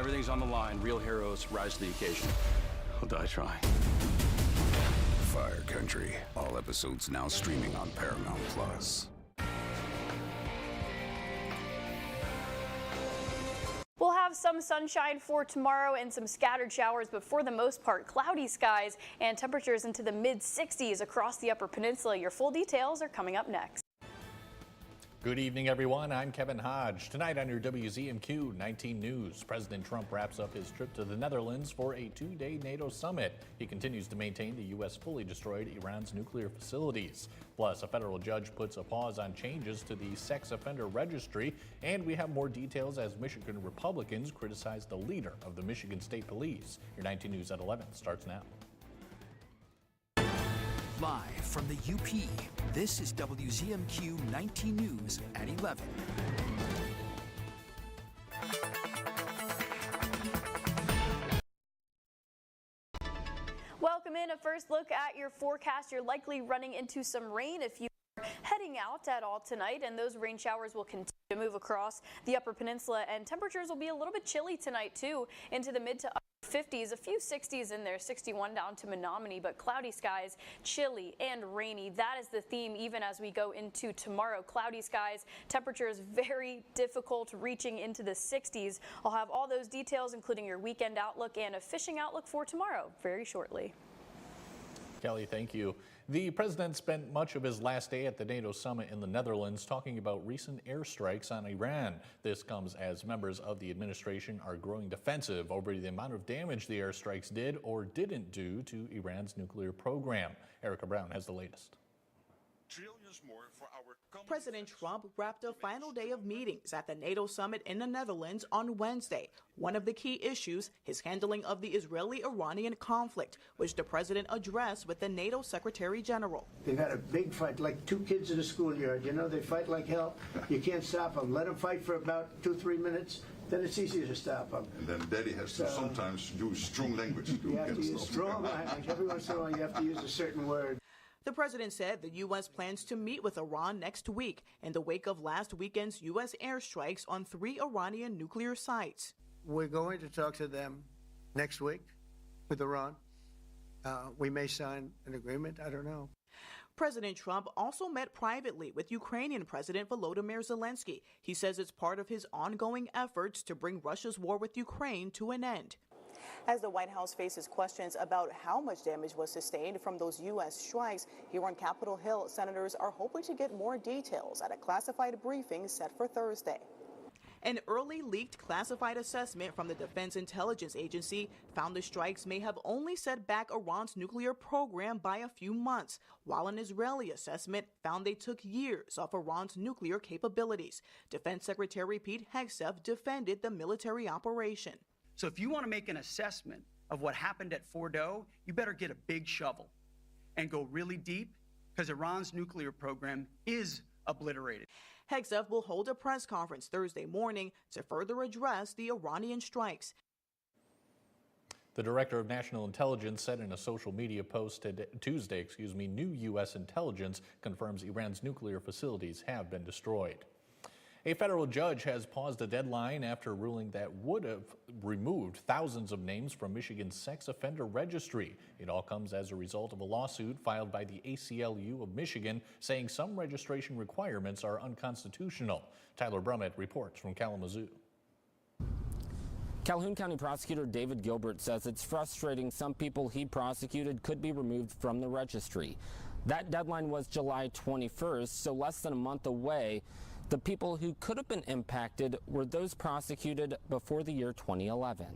everything's on the line. Real heroes rise to the occasion. I'll die trying. Fire Country. All episodes now streaming on Paramount Plus. We'll have some sunshine for tomorrow and some scattered showers, but for the most part, cloudy skies and temperatures into the mid-60s across the Upper Peninsula. Your full details are coming up next. Good evening, everyone. I'm Kevin Hodge. Tonight on your WZMQ 19 News, President Trump wraps up his trip to the Netherlands for a two-day NATO summit. He continues to maintain the U.S. fully destroyed Iran's nuclear facilities. Plus, a federal judge puts a pause on changes to the sex offender registry. And we have more details as Michigan Republicans criticize the leader of the Michigan State Police. Your 19 News at 11 starts now. Live from the UP, this is WZMQ 19 News at 11. Welcome in. A first look at your forecast. You're likely running into some rain if you are heading out at all tonight, and those rain showers will continue to move across the Upper Peninsula, and temperatures will be a little bit chilly tonight too, into the mid to upper 50s, a few 60s in there, 61 down to Menominee, but cloudy skies, chilly and rainy. That is the theme even as we go into tomorrow. Cloudy skies, temperatures very difficult, reaching into the 60s. I'll have all those details, including your weekend outlook and a fishing outlook for tomorrow very shortly. Kelly, thank you. The president spent much of his last day at the NATO summit in the Netherlands talking about recent airstrikes on Iran. This comes as members of the administration are growing defensive over the amount of damage the airstrikes did or didn't do to Iran's nuclear program. Erica Brown has the latest. Trillions more for our President Trump wrapped a final day of meetings at the NATO summit in the Netherlands on Wednesday. One of the key issues, his handling of the Israeli-Iranian conflict, which the president addressed with the NATO Secretary General. They've had a big fight, like two kids in a schoolyard. You know, they fight like hell. You can't stop them. Let them fight for about 2-3 minutes. Then it's easier to stop them. And then Daddy has to sometimes use strong language to You have to use strong language. Every once in a while, you have to use a certain word. The president said the U.S. plans to meet with Iran next week in the wake of last weekend's U.S. airstrikes on 3 Iranian nuclear sites. We're going to talk to them next week with Iran. We may sign an agreement. I don't know. President Trump also met privately with Ukrainian President Volodymyr Zelensky. He says it's part of his ongoing efforts to bring Russia's war with Ukraine to an end. As the White House faces questions about how much damage was sustained from those U.S. strikes, here on Capitol Hill, senators are hoping to get more details at a classified briefing set for Thursday. An early leaked classified assessment from the Defense Intelligence Agency found the strikes may have only set back Iran's nuclear program by a few months, while an Israeli assessment found they took years off Iran's nuclear capabilities. Defense Secretary Pete Hegseth defended the military operation. So if you want to make an assessment of what happened at Fordo, you better get a big shovel and go really deep, because Iran's nuclear program is obliterated. Hegseth will hold a press conference Thursday morning to further address the Iranian strikes. The director of national intelligence said in a social media post Tuesday, new U.S. intelligence confirms Iran's nuclear facilities have been destroyed. A federal judge has paused a deadline after ruling that would have removed thousands of names from Michigan's sex offender registry. It all comes as a result of a lawsuit filed by the ACLU of Michigan saying some registration requirements are unconstitutional. Tyler Brummett reports from Kalamazoo. Calhoun County Prosecutor David Gilbert says it's frustrating some people he prosecuted could be removed from the registry. That deadline was July 21st, so less than a month away. The people who could have been impacted were those prosecuted before the year 2011.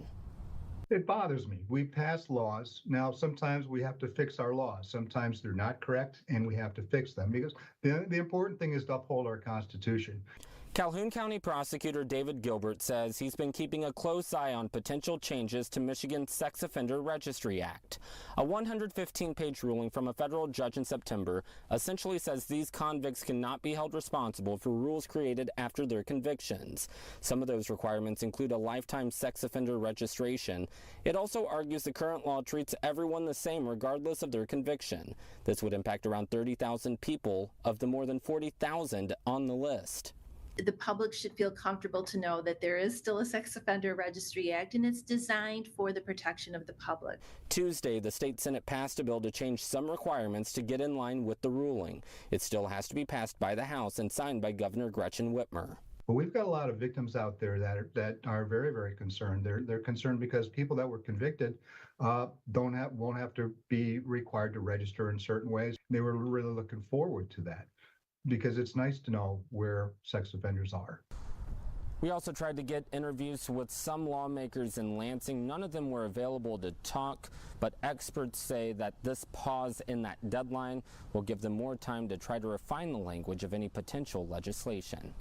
It bothers me. We pass laws. Now, sometimes we have to fix our laws. Sometimes they're not correct, and we have to fix them because the important thing is to uphold our Constitution. Calhoun County Prosecutor David Gilbert says he's been keeping a close eye on potential changes to Michigan's Sex Offender Registry Act. A 115-page ruling from a federal judge in September essentially says these convicts cannot be held responsible for rules created after their convictions. Some of those requirements include a lifetime sex offender registration. It also argues the current law treats everyone the same regardless of their conviction. This would impact around 30,000 people of the more than 40,000 on the list. The public should feel comfortable to know that there is still a Sex Offender Registry Act, and it's designed for the protection of the public. Tuesday, the state Senate passed a bill to change some requirements to get in line with the ruling. It still has to be passed by the House and signed by Governor Gretchen Whitmer. But we've got a lot of victims out there that are very, very concerned. They're concerned because people that were convicted won't have to be required to register in certain ways. They were really looking forward to that, because it's nice to know where sex offenders are. We also tried to get interviews with some lawmakers in Lansing. None of them were available to talk, but experts say that this pause in that deadline will give them more time to try to refine the language of any potential legislation.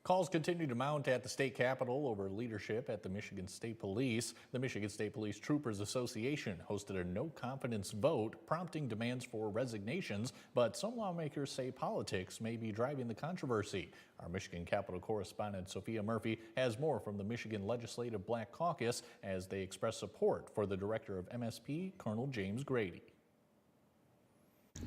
Calls continue to mount at the state capitol over leadership at the Michigan State Police. The Michigan State Police Troopers Association hosted a no-confidence vote, prompting demands for resignations, but some lawmakers say politics may be driving the controversy. Our Michigan Capitol correspondent Sophia Murphy has more from the Michigan Legislative Black Caucus as they express support for the director of MSP, Colonel James Grady.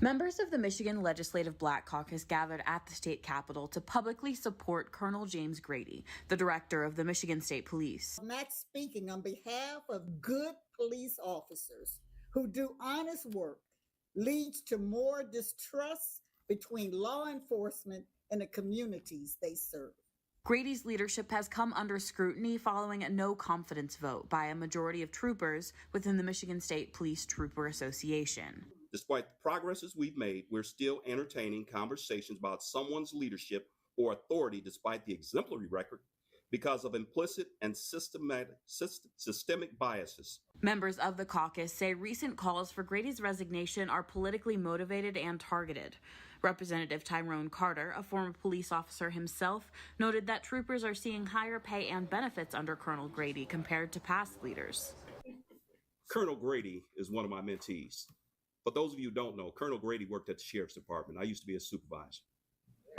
Members of the Michigan Legislative Black Caucus gathered at the state capitol to publicly support Colonel James Grady, the director of the Michigan State Police. I'm not speaking on behalf of good police officers who do honest work, leads to more distrust between law enforcement and the communities they serve. Grady's leadership has come under scrutiny following a no-confidence vote by a majority of troopers within the Michigan State Police Trooper Association. Despite the progresses we've made, we're still entertaining conversations about someone's leadership or authority despite the exemplary record because of implicit and systemic biases. Members of the caucus say recent calls for Grady's resignation are politically motivated and targeted. Representative Tyrone Carter, a former police officer himself, noted that troopers are seeing higher pay and benefits under Colonel Grady compared to past leaders. Colonel Grady is one of my mentees. For those of you who don't know, Colonel Grady worked at the Sheriff's Department. I used to be a supervisor.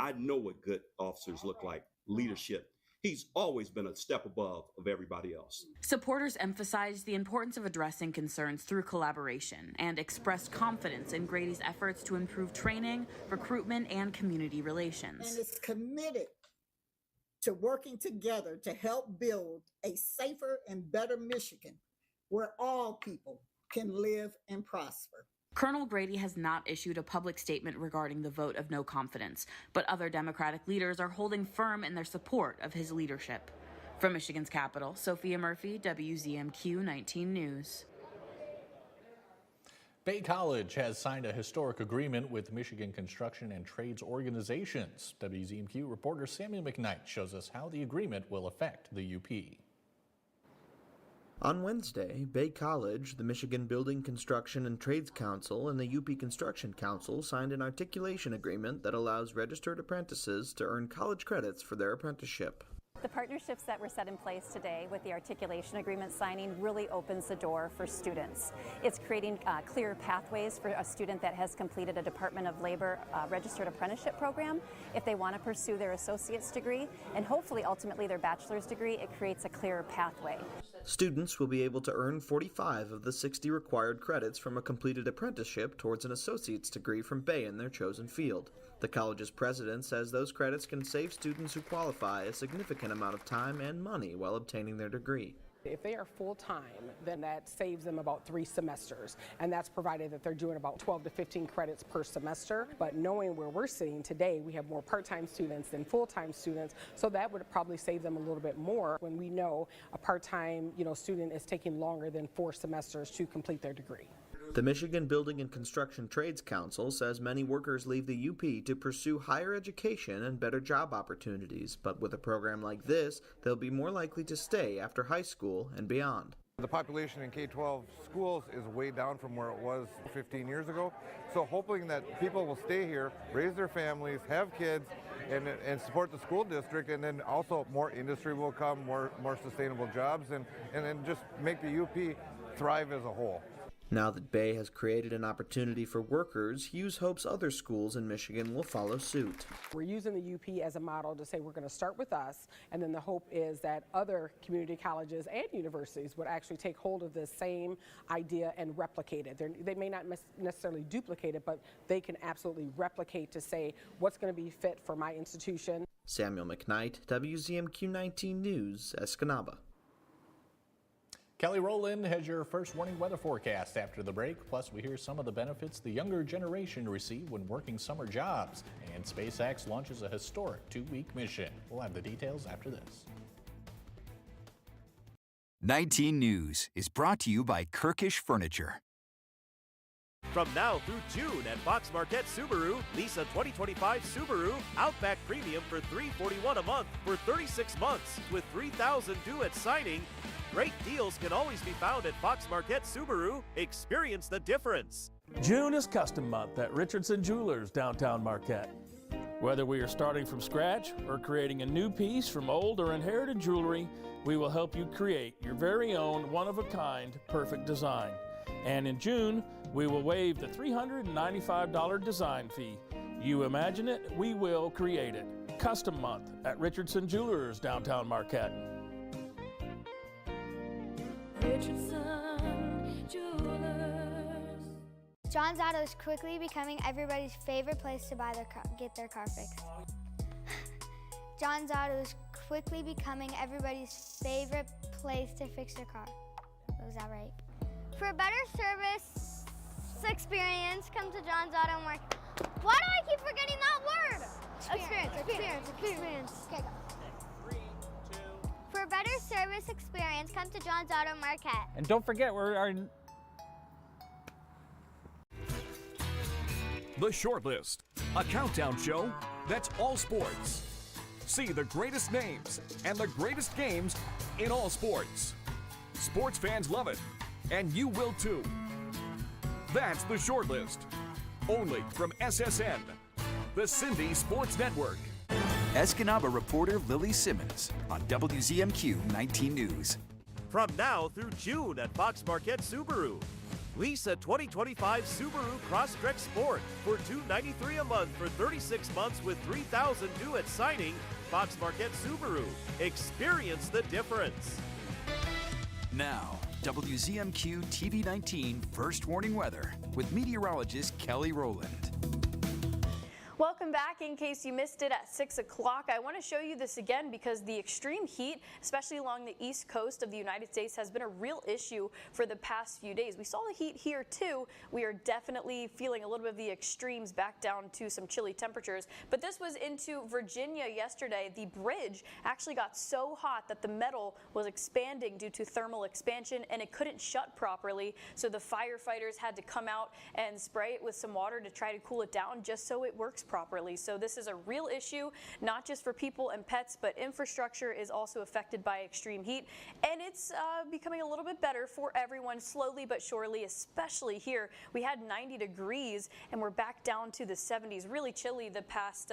I know what good officers look like, leadership. He's always been a step above of everybody else. Supporters emphasized the importance of addressing concerns through collaboration and expressed confidence in Grady's efforts to improve training, recruitment, and community relations. And is committed to working together to help build a safer and better Michigan where all people can live and prosper. Colonel Grady has not issued a public statement regarding the vote of no confidence, but other Democratic leaders are holding firm in their support of his leadership. From Michigan's capital, Sophia Murphy, WZMQ 19 News. Bay College has signed a historic agreement with Michigan construction and trades organizations. WZMQ reporter Samuel McKnight shows us how the agreement will affect the UP. On Wednesday, Bay College, the Michigan Building, Construction, and Trades Council, and the UP Construction Council signed an articulation agreement that allows registered apprentices to earn college credits for their apprenticeship. The partnerships that were set in place today with the articulation agreement signing really opens the door for students. It's creating clear pathways for a student that has completed a Department of Labor registered apprenticeship program. If they want to pursue their associate's degree and hopefully ultimately their bachelor's degree, it creates a clearer pathway. Students will be able to earn 45 of the 60 required credits from a completed apprenticeship towards an associate's degree from Bay in their chosen field. The college's president says those credits can save students who qualify a significant amount of time and money while obtaining their degree. If they are full-time, then that saves them about 3 semesters, and that's provided that they're doing about 12 to 15 credits per semester. But knowing where we're sitting today, we have more part-time students than full-time students, so that would probably save them a little bit more when we know a part-time student is taking longer than 4 semesters to complete their degree. The Michigan Building and Construction Trades Council says many workers leave the UP to pursue higher education and better job opportunities, but with a program like this, they'll be more likely to stay after high school and beyond. The population in K-12 schools is way down from where it was 15 years ago, so hoping that people will stay here, raise their families, have kids, and support the school district, and then also more industry will come, more sustainable jobs, and then just make the UP thrive as a whole. Now that Bay has created an opportunity for workers, Hughes hopes other schools in Michigan will follow suit. We're using the UP as a model to say we're going to start with us, and then the hope is that other community colleges and universities would actually take hold of this same idea and replicate it. They may not necessarily duplicate it, but they can absolutely replicate to say what's going to be fit for my institution. Samuel McKnight, WZMQ 19 News, Escanaba. Kelly Rowland has your first warning weather forecast after the break. Plus, we hear some of the benefits the younger generation receive when working summer jobs. And SpaceX launches a historic 2-week mission. We'll have the details after this. 19 News is brought to you by Kirkish Furniture. From now through June at Fox Marquette Subaru, lease a 2025 Subaru Outback Premium for $341 a month for 36 months with $3,000 due at signing. Great deals can always be found at Fox Marquette Subaru. Experience the difference. June is Custom Month at Richardson Jewelers, downtown Marquette. Whether we are starting from scratch or creating a new piece from old or inherited jewelry, we will help you create your very own one-of-a-kind perfect design. And in June, we will waive the $395 design fee. You imagine it, we will create it. Custom Month at Richardson Jewelers, downtown Marquette. Richardson Jewelers. John's Auto is quickly becoming everybody's favorite place to get their car fixed. John's Auto is quickly becoming everybody's favorite place to fix their car. Was that right? For a better service experience, come to John's Auto Market. Why do I keep forgetting that word? Experience. Okay, go. For a better service experience, come to John's Auto Marquette. And don't forget, The Short List, a countdown show that's all sports. See the greatest names and the greatest games in all sports. Sports fans love it, and you will too. That's The Short List, only from SSN, the Cindy Sports Network. Escanaba reporter Lily Simmons on WZMQ 19 News. From now through June at Fox Marquette Subaru. Lease a 2025 Subaru Crosstrek Sport for $293 a month for 36 months with $3,000 due at signing. Fox Marquette Subaru. Experience the difference. Now, WZMQ TV 19 First Warning Weather with meteorologist Kelly Rowland. Welcome back. In case you missed it at 6 o'clock, I want to show you this again because the extreme heat, especially along the east coast of the United States, has been a real issue for the past few days. We saw the heat here too. We are definitely feeling a little bit of the extremes back down to some chilly temperatures. But this was into Virginia yesterday. The bridge actually got so hot that the metal was expanding due to thermal expansion and it couldn't shut properly. So the firefighters had to come out and spray it with some water to try to cool it down just so it works properly. So this is a real issue, not just for people and pets, but infrastructure is also affected by extreme heat. And it's becoming a little bit better for everyone slowly but surely, especially here. We had 90 degrees and we're back down to the 70s, really chilly the past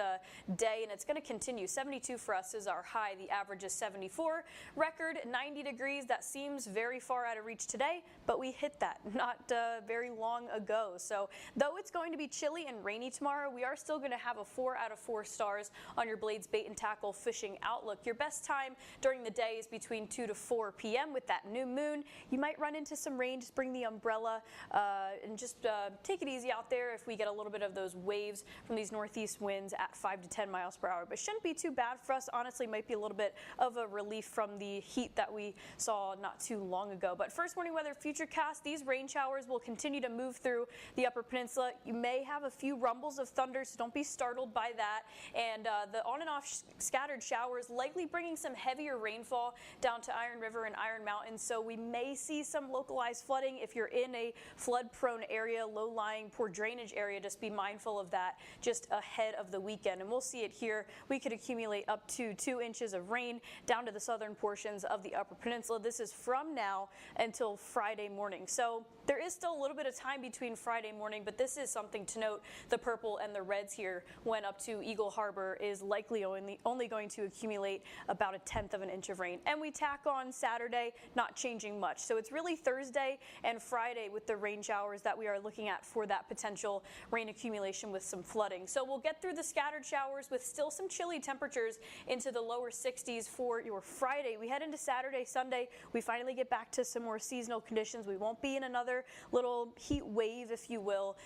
day, and it's going to continue. 72 for us is our high. The average is 74. Record 90 degrees. That seems very far out of reach today, but we hit that not very long ago. So though it's going to be chilly and rainy tomorrow, we are still going to have a 4 out of 4 stars on your Blades Bait and Tackle fishing outlook. Your best time during the day is between 2 to 4 p.m. with that new moon. You might run into some rain. Just bring the umbrella and just take it easy out there if we get a little bit of those waves from these northeast winds at 5 to 10 miles per hour. But shouldn't be too bad for us. Honestly, might be a little bit of a relief from the heat that we saw not too long ago. But first warning weather futurecast, these rain showers will continue to move through the Upper Peninsula. You may have a few rumbles of thunder, so don't be startled by that, and the on and off scattered showers likely bringing some heavier rainfall down to Iron River and Iron Mountain, so we may see some localized flooding. If you're in a flood prone area, low-lying, poor drainage area, just be mindful of that just ahead of the weekend, and we'll see it here. We could accumulate up to 2 inches of rain down to the southern portions of the Upper Peninsula. This is from now until Friday morning, so there is still a little bit of time between Friday morning, but this is something to note, the purple and the reds here. here went up to Eagle Harbor is likely only going to accumulate about 1/10 of an inch of rain. And we tack on Saturday, not changing much. So it's really Thursday and Friday with the rain showers that we are looking at for that potential rain accumulation with some flooding. So we'll get through the scattered showers with still some chilly temperatures into the lower 60s for your Friday. We head into Saturday, Sunday. We finally get back to some more seasonal conditions. We won't be in another little heat wave, if you will,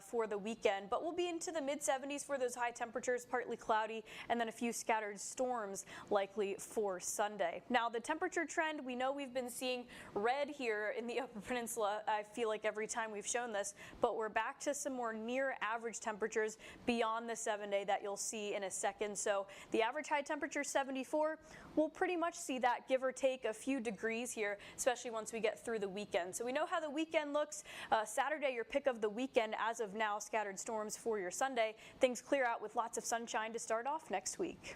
for the weekend, but we'll be into the mid-70s for those high temperatures, partly cloudy, and then a few scattered storms likely for Sunday. Now, the temperature trend, we know we've been seeing red here in the Upper Peninsula, I feel like every time we've shown this, but we're back to some more near average temperatures beyond the 7-day that you'll see in a second. So the average high temperature 74, we'll pretty much see that give or take a few degrees here, especially once we get through the weekend. So we know how the weekend looks. Saturday, your pick of the weekend as of now, scattered storms for your Sunday. Things clear out with lots of sunshine to start off next week.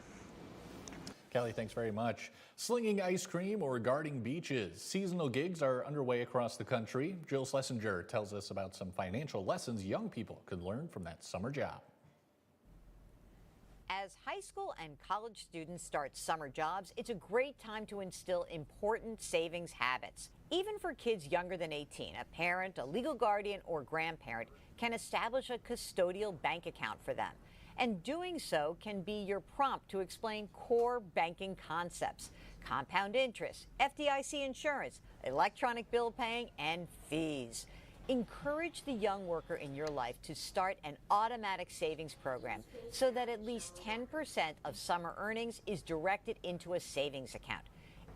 Kelly, thanks very much. Slinging ice cream or guarding beaches. Seasonal gigs are underway across the country. Jill Schlesinger tells us about some financial lessons young people could learn from that summer job. As high school and college students start summer jobs, it's a great time to instill important savings habits. Even for kids younger than 18, a parent, a legal guardian, or grandparent can establish a custodial bank account for them. And doing so can be your prompt to explain core banking concepts: compound interest, FDIC insurance, electronic bill paying, and fees. Encourage the young worker in your life to start an automatic savings program so that at least 10% of summer earnings is directed into a savings account.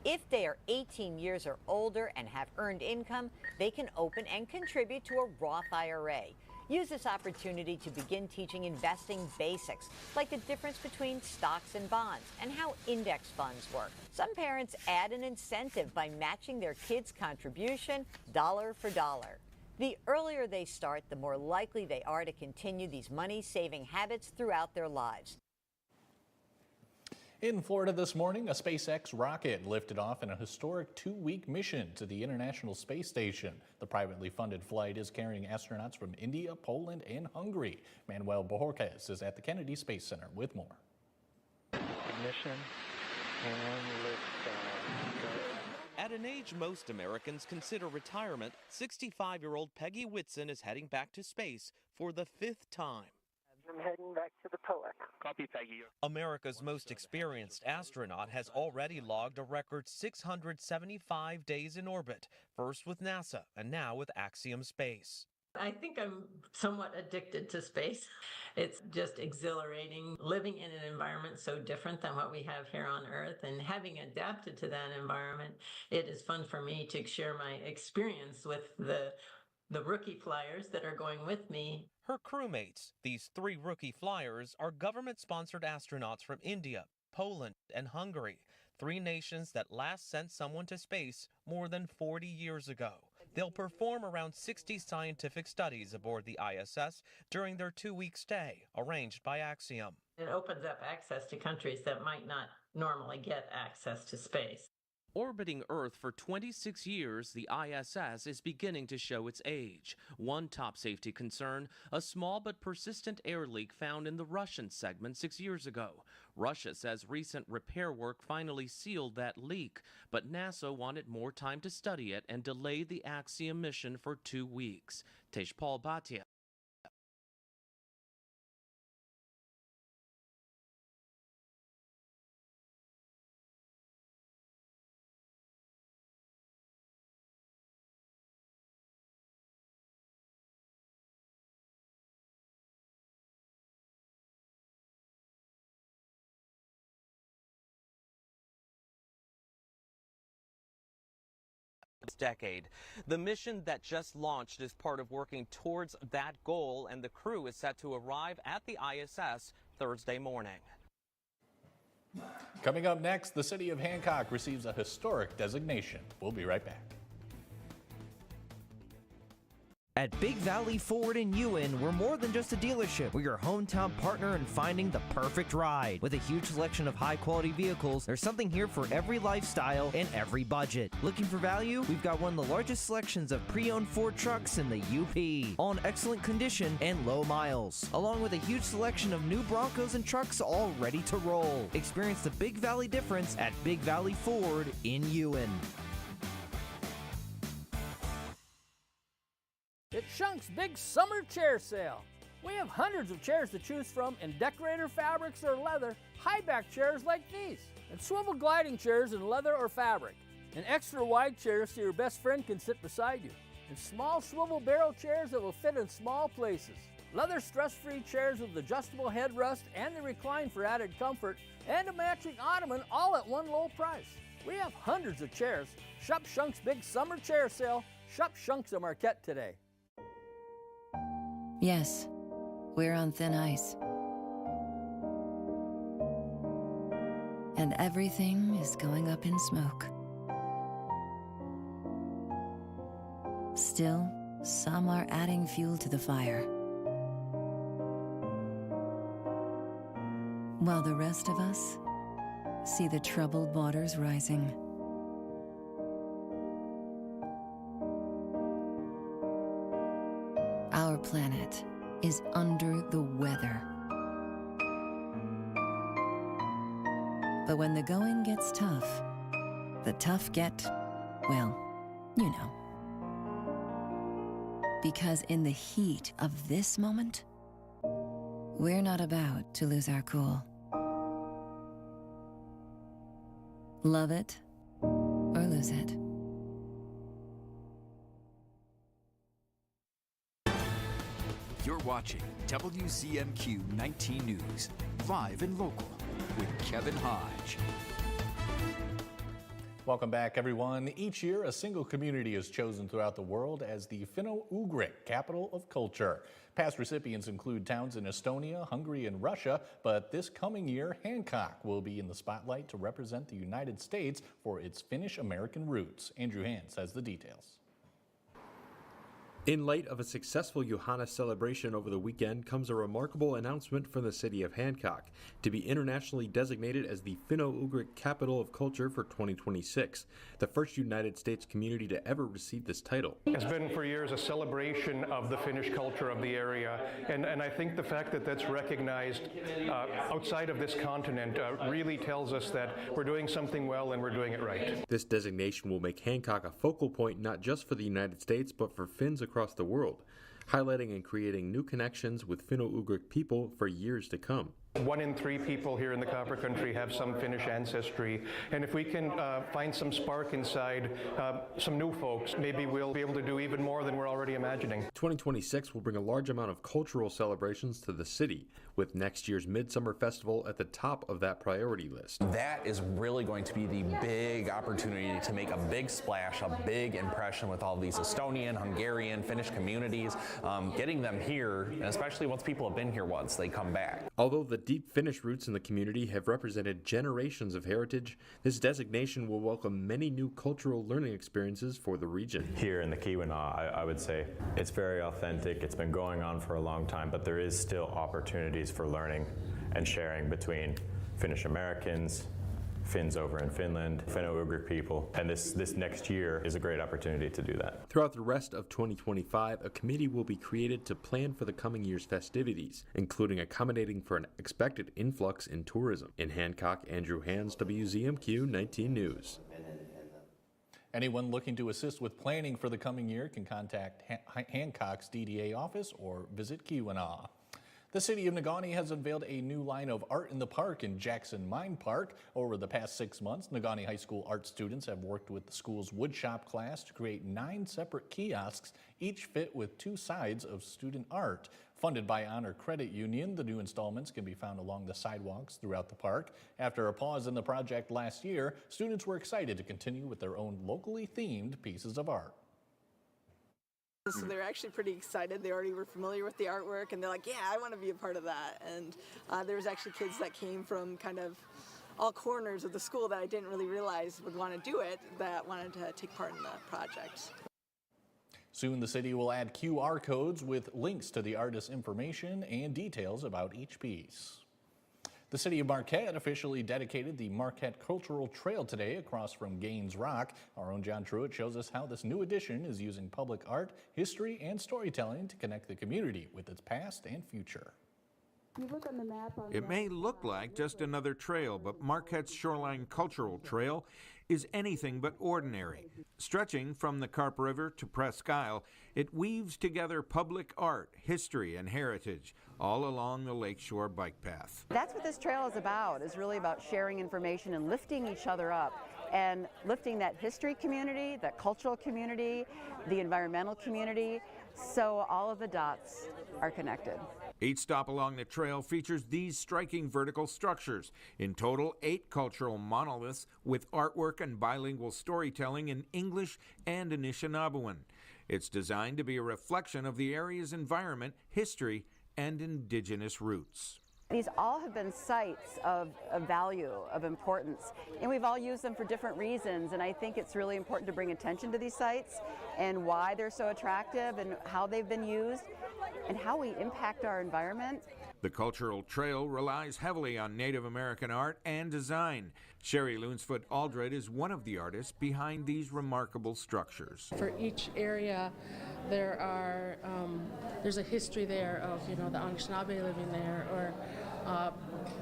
If they are 18 years or older and have earned income, they can open and contribute to a Roth IRA. Use this opportunity to begin teaching investing basics, like the difference between stocks and bonds and how index funds work. Some parents add an incentive by matching their kids' contribution dollar for dollar. The earlier they start, the more likely they are to continue these money-saving habits throughout their lives. In Florida this morning, a SpaceX rocket lifted off in a historic 2-week mission to the International Space Station. The privately funded flight is carrying astronauts from India, Poland, and Hungary. Manuel Bojorquez is at the Kennedy Space Center with more. Ignition and liftoff. At an age most Americans consider retirement, 65-year-old Peggy Whitson is heading back to space for the 5th time. I'm heading back to the POEC. Copy, Peggy. America's most experienced astronaut has already logged a record 675 days in orbit, first with NASA and now with Axiom Space. I think I'm somewhat addicted to space. It's just exhilarating living in an environment so different than what we have here on Earth, and having adapted to that environment, it is fun for me to share my experience with the rookie flyers that are going with me. Her crewmates, these 3 rookie flyers, are government-sponsored astronauts from India, Poland, and Hungary, 3 nations that last sent someone to space more than 40 years ago. They'll perform around 60 scientific studies aboard the ISS during their 2-week stay, arranged by Axiom. It opens up access to countries that might not normally get access to space. Orbiting Earth for 26 years, the ISS is beginning to show its age. One top safety concern, a small but persistent air leak found in the Russian segment 6 years ago. Russia says recent repair work finally sealed that leak, but NASA wanted more time to study it and delayed the Axiom mission for 2 weeks. Tejpal Bhatia. Decade. The mission that just launched is part of working towards that goal, and the crew is set to arrive at the ISS Thursday morning. Coming up next, the city of Hancock receives a historic designation. We'll be right back. At Big Valley Ford in Ewan, we're more than just a dealership. We're your hometown partner in finding the perfect ride. With a huge selection of high-quality vehicles, there's something here for every lifestyle and every budget. Looking for value? We've got one of the largest selections of pre-owned Ford trucks in the UP, all in excellent condition and low miles, along with a huge selection of new Broncos and trucks all ready to roll. Experience the Big Valley difference at Big Valley Ford in Ewan. It's Shunk's big summer chair sale. We have hundreds of chairs to choose from in decorator fabrics or leather, high-back chairs like these, and swivel gliding chairs in leather or fabric, and extra wide chairs so your best friend can sit beside you, and small swivel barrel chairs that will fit in small places, leather stress-free chairs with adjustable headrest and the recline for added comfort, and a matching ottoman all at one low price. We have hundreds of chairs. Shop Shunk's big summer chair sale. Shop Shunk's at Marquette today. Yes, we're on thin ice. And everything is going up in smoke. Still, some are adding fuel to the fire. While the rest of us see the troubled waters rising. Our planet is under the weather. But when the going gets tough, the tough get, well, you know. Because in the heat of this moment, we're not about to lose our cool. Love it or lose it. You're watching WZMQ 19 News, live and local, with Kevin Hodge. Welcome back, everyone. Each year, a single community is chosen throughout the world as the Finno-Ugric Capital of Culture. Past recipients include towns in Estonia, Hungary, and Russia, but this coming year, Hancock will be in the spotlight to represent the United States for its Finnish-American roots. Andrew Hans has the details. In light of a successful Johannes celebration over the weekend comes a remarkable announcement from the city of Hancock to be internationally designated as the Finno-Ugric Capital of Culture for 2026, the first United States community to ever receive this title. It's been for years a celebration of the Finnish culture of the area, and I think the fact that that's recognized outside of this continent really tells us that we're doing something well and we're doing it right. This designation will make Hancock a focal point not just for the United States, but for Finns across the world, highlighting and creating new connections with Finno-Ugric people for years to come. 1 in 3 people here in the Copper Country have some Finnish ancestry, and if we can find some spark inside some new folks, maybe we'll be able to do even more than we're already imagining. 2026 will bring a large amount of cultural celebrations to the city, with next year's Midsummer Festival at the top of that priority list. That is really going to be the big opportunity to make a big splash, a big impression with all these Estonian, Hungarian, Finnish communities, getting them here, and especially once people have been here once, they come back. Although the deep Finnish roots in the community have represented generations of heritage, this designation will welcome many new cultural learning experiences for the region. Here in the Keweenaw, I would say it's very authentic. It's been going on for a long time, but there is still opportunities for learning and sharing between Finnish Americans, Finns over in Finland, Finno-Ugric people, and this next year is a great opportunity to do that. Throughout the rest of 2025, a committee will be created to plan for the coming year's festivities, including accommodating for an expected influx in tourism. In Hancock, Andrew Hans, WZMQ 19 News. Anyone looking to assist with planning for the coming year can contact Hancock's DDA office or visit Keweenaw. The city of Negaunee has unveiled a new line of Art in the Park in Jackson Mine Park. Over the past 6 months, Negaunee High School art students have worked with the school's woodshop class to create 9 separate kiosks, each fit with 2 sides of student art. Funded by Honor Credit Union, the new installments can be found along the sidewalks throughout the park. After a pause in the project last year, students were excited to continue with their own locally themed pieces of art. So they're actually pretty excited. They already were familiar with the artwork, and they're like, yeah, I want to be a part of that. And there was actually kids that came from kind of all corners of the school that I didn't really realize would want to do it, that wanted to take part in the project. Soon the city will add QR codes with links to the artist's information and details about each piece. The city of Marquette officially dedicated the Marquette Cultural Trail today across from Gaines Rock. Our own John Truitt shows us how this new addition is using public art, history, and storytelling to connect the community with its past and future. It may look like just another trail, but Marquette's Shoreline Cultural Trail is anything but ordinary. Stretching from the Carp River to Presque Isle, it weaves together public art, history, and heritage, all along the lakeshore bike path. That's what this trail is about, is really about sharing information and lifting each other up, and lifting that history community, that cultural community, the environmental community, so all of the dots are connected. Each stop along the trail features these striking vertical structures. In total, 8 cultural monoliths with artwork and bilingual storytelling in English and Anishinaabemowin. It's designed to be a reflection of the area's environment, history, and indigenous roots. These all have been sites of value, of importance, and we've all used them for different reasons, and I think it's really important to bring attention to these sites and why they're so attractive and how they've been used and how we impact our environment. The cultural trail relies heavily on Native American art and design. Sherry Lunsfoot Aldred is one of the artists behind these remarkable structures. For each area, there's a history there of the Anishinaabe living there, or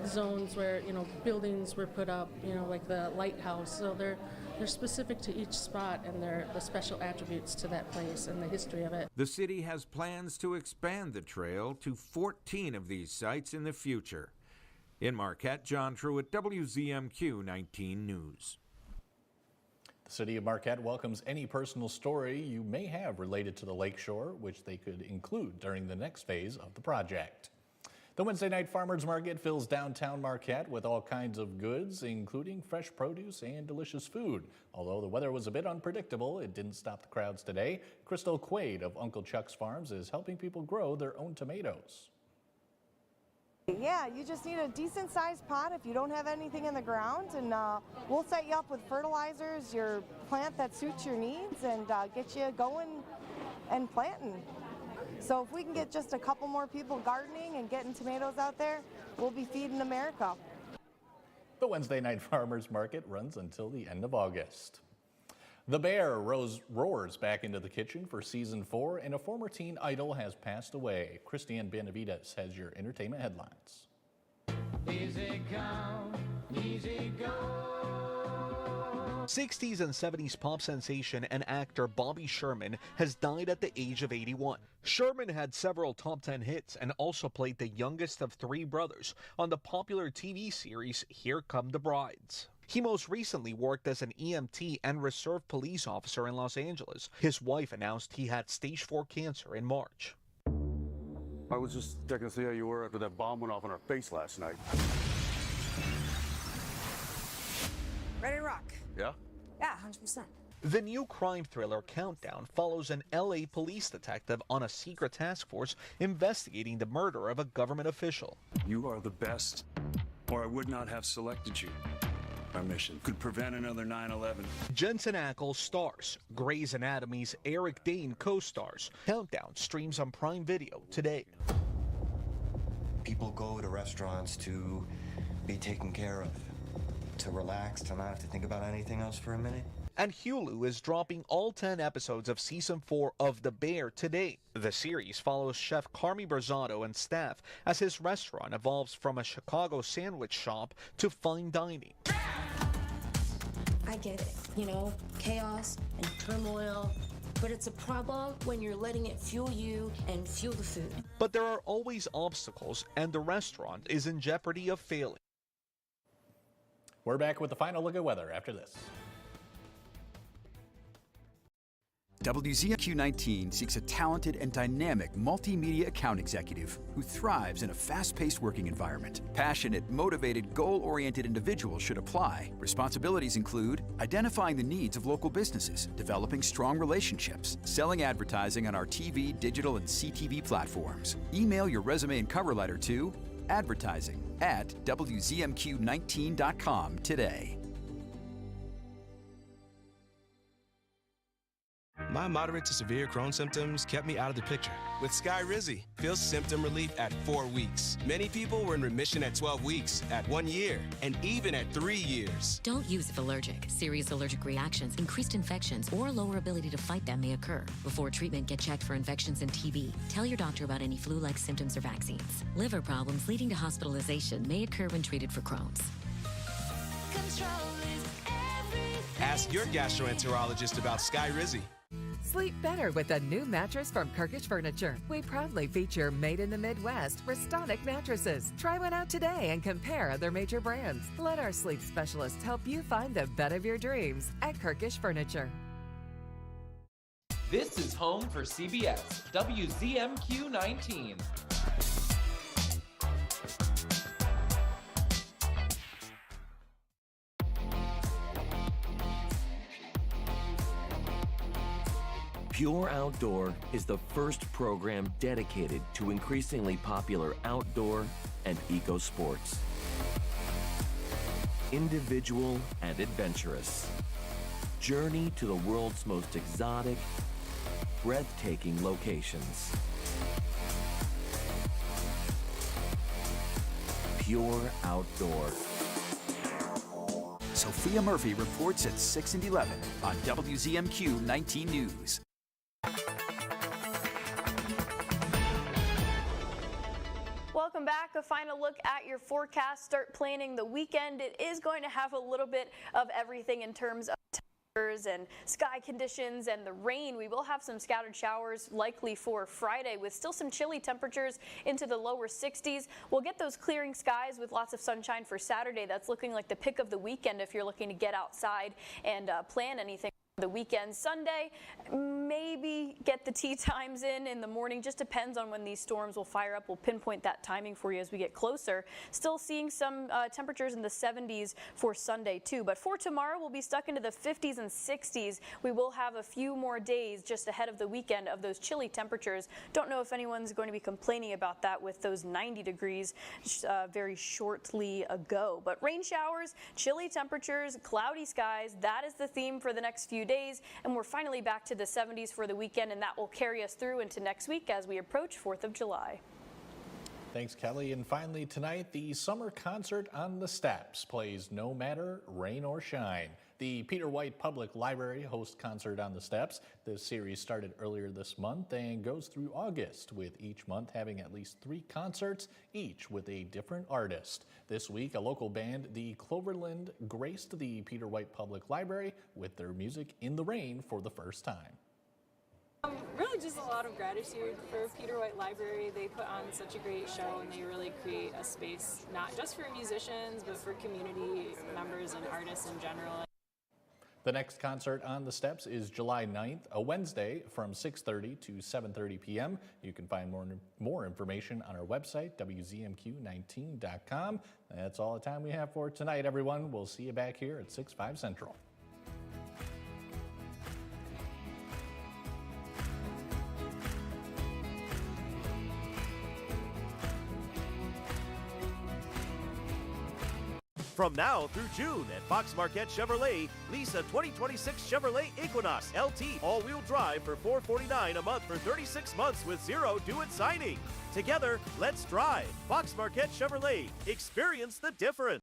zones where buildings were put up, like the lighthouse. So they're specific to each spot, and they're the special attributes to that place and the history of it. The city has plans to expand the trail to 14 of these sites in the future. In Marquette, John Truitt, WZMQ 19 News. The city of Marquette welcomes any personal story you may have related to the lakeshore, which they could include during the next phase of the project. The Wednesday night farmers market fills downtown Marquette with all kinds of goods, including fresh produce and delicious food. Although the weather was a bit unpredictable, it didn't stop the crowds today. Crystal Quaid of Uncle Chuck's Farms is helping people grow their own tomatoes. Yeah, you just need a decent sized pot if you don't have anything in the ground, and we'll set you up with fertilizers, your plant that suits your needs, and get you going and planting. So if we can get just a couple more people gardening and getting tomatoes out there, we'll be feeding America. The Wednesday night farmers market runs until the end of August. The Bear roars back into the kitchen for season 4, and a former teen idol has passed away. Christiane Benavides has your entertainment headlines. Easy come, easy go. 60s and 70s pop sensation and actor Bobby Sherman has died at the age of 81. Sherman had several top 10 hits and also played the youngest of 3 brothers on the popular TV series Here Come the Brides. He most recently worked as an EMT and reserve police officer in Los Angeles. His wife announced he had stage 4 cancer in March. I was just checking to see how you were after that bomb went off in our face last night. Ready to rock. Yeah? Yeah, 100%. The new crime thriller Countdown follows an LA police detective on a secret task force investigating the murder of a government official. You are the best, or I would not have selected you. Our mission could prevent another 9/11. Jensen Ackles stars. Grey's Anatomy's Eric Dane co-stars. Countdown streams on Prime Video today. People go to restaurants to be taken care of, to relax, to not have to think about anything else for a minute. And Hulu is dropping all 10 episodes of season 4 of The Bear today. The series follows chef Carmi Brazzotto and staff as his restaurant evolves from a Chicago sandwich shop to fine dining. I get it, chaos and turmoil, but it's a problem when you're letting it fuel you and fuel the food. But there are always obstacles, and the restaurant is in jeopardy of failing. We're back with the final look at weather after this. WZMQ 19 seeks a talented and dynamic multimedia account executive who thrives in a fast-paced working environment. Passionate, motivated, goal-oriented individuals should apply. Responsibilities include identifying the needs of local businesses, developing strong relationships, selling advertising on our TV, digital, and CTV platforms. Email your resume and cover letter to advertising@WZMQ19.com today. My moderate to severe Crohn's symptoms kept me out of the picture. With Skyrizi, feel symptom relief at 4 weeks. Many people were in remission at 12 weeks, at 1 year, and even at 3 years. Don't use if allergic. Serious allergic reactions, increased infections, or lower ability to fight them may occur. Before treatment, get checked for infections and TB. Tell your doctor about any flu-like symptoms or vaccines. Liver problems leading to hospitalization may occur when treated for Crohn's. Ask your gastroenterologist about Skyrizi. Sleep better with a new mattress from Kirkish Furniture. We proudly feature made in the Midwest Restonic mattresses. Try one out today and compare other major brands. Let our sleep specialists help you find the bed of your dreams at Kirkish Furniture. This is home for CBS, WZMQ 19. Pure Outdoor is the first program dedicated to increasingly popular outdoor and eco sports. Individual and adventurous. Journey to the world's most exotic, breathtaking locations. Pure Outdoor. Sophia Murphy reports at 6 and 11 on WZMQ 19 News. Welcome back. A final look at your forecast. Start planning the weekend. It is going to have a little bit of everything in terms of temperatures and sky conditions and the rain. We will have some scattered showers likely for Friday with still some chilly temperatures into the lower 60s. We'll get those clearing skies with lots of sunshine for Saturday. That's looking like the pick of the weekend if you're looking to get outside and plan anything. The weekend. Sunday, maybe get the tee times in the morning. Just depends on when these storms will fire up. We'll pinpoint that timing for you as we get closer. Still seeing some temperatures in the 70s for Sunday too. But for tomorrow, we'll be stuck into the 50s and 60s. We will have a few more days just ahead of the weekend of those chilly temperatures. Don't know if anyone's going to be complaining about that with those 90 degrees very shortly ago. But rain showers, chilly temperatures, cloudy skies, that is the theme for the next few days, and we're finally back to the 70s for the weekend, and that will carry us through into next week as we approach 4th of July. Thanks, Kelly. And finally tonight, the summer concert on the steps plays no matter rain or shine. The Peter White Public Library hosts Concert on the Steps. This series started earlier this month and goes through August, with each month having at least 3 concerts, each with a different artist. This week, a local band, the Cloverland, graced the Peter White Public Library with their music in the rain for the first time. Really just a lot of gratitude for Peter White Library. They put on such a great show and they really create a space not just for musicians but for community members and artists in general. The next concert on the steps is July 9th, a Wednesday from 6:30 to 7:30 p.m. You can find more information on our website, WZMQ19.com. That's all the time we have for tonight, everyone. We'll see you back here at 6/5 Central. From now through June at Fox Marquette Chevrolet, lease a 2026 Chevrolet Equinox LT all-wheel drive for $449 a month for 36 months with zero due at signing. Together, let's drive. Fox Marquette Chevrolet. Experience the difference.